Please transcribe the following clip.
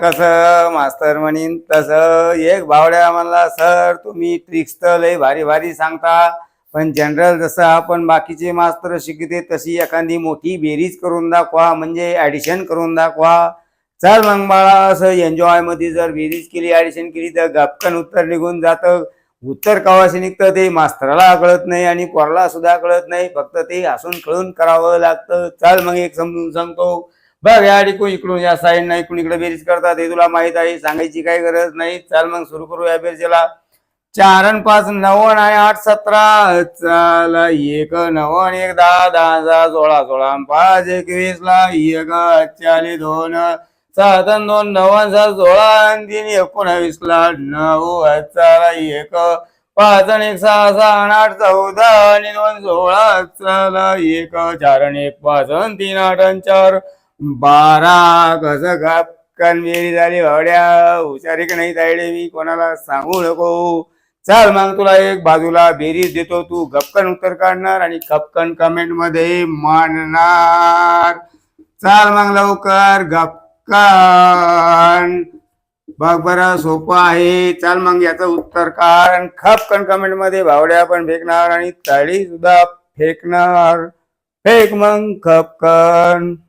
कसं मास्तर म्हणीन तसं एक भावड्या म्हणला, सर तुम्ही ट्रिक्स तर लय भारी भारी सांगता, पण जनरल जसं आपण बाकीचे मास्तर शिकते तशी एखादी मोठी बेरीज करून दाखवा, म्हणजे ऍडिशन करून दाखवा. चल मग बाळा, असं एन्जॉय मध्ये जर बेरीज केली, ऍडिशन केली तर गपकन उत्तर निघून जातं. उत्तर कवाशी निघतं ते मास्तराला कळत नाही आणि पोराला सुद्धा कळत नाही, फक्त ते हसून कळून करावं लागतं. चल मग एक समजून सांगतो बघ, या इकडून या साईड नाही, इकडून इकडे बेरीज करतात हे तुला माहित आहे, सांगायची काही गरज नाही. चल मग सुरू करू या बेरजेला. 4 आणि 5 9 आणि 8 17. चाल 1 9 आणि 1 10 10 16 16 5 21 ला 1 40 2 7 आणि 2 9 आणि 7 16 आणि 3 19 ला 9 चाल 1 5 आणि 1 6 6 आणि 8 14 आणि 2 16 चाल 1 4 आणि 1 5 आणि 3 8 आणि 4 12. कसं गप कन्वेरी झाली भावड्या, हुशारी का नाही तायडे, मी कोणाला सांगू नको. चल मग तुला एक बाजूला बेरीज देतो, तू गपकन उत्तर काढणार आणि गपकन कमेंट मध्ये मांडणार. चल मग लवकर गपकन बघ, बरं सोपं आहे. चल मग याचं उत्तर काढ, खपकन कमेंट मध्ये भावड्या पण फेकणार आणि ताडी सुद्धा फेकणार. फेक मग खपकन.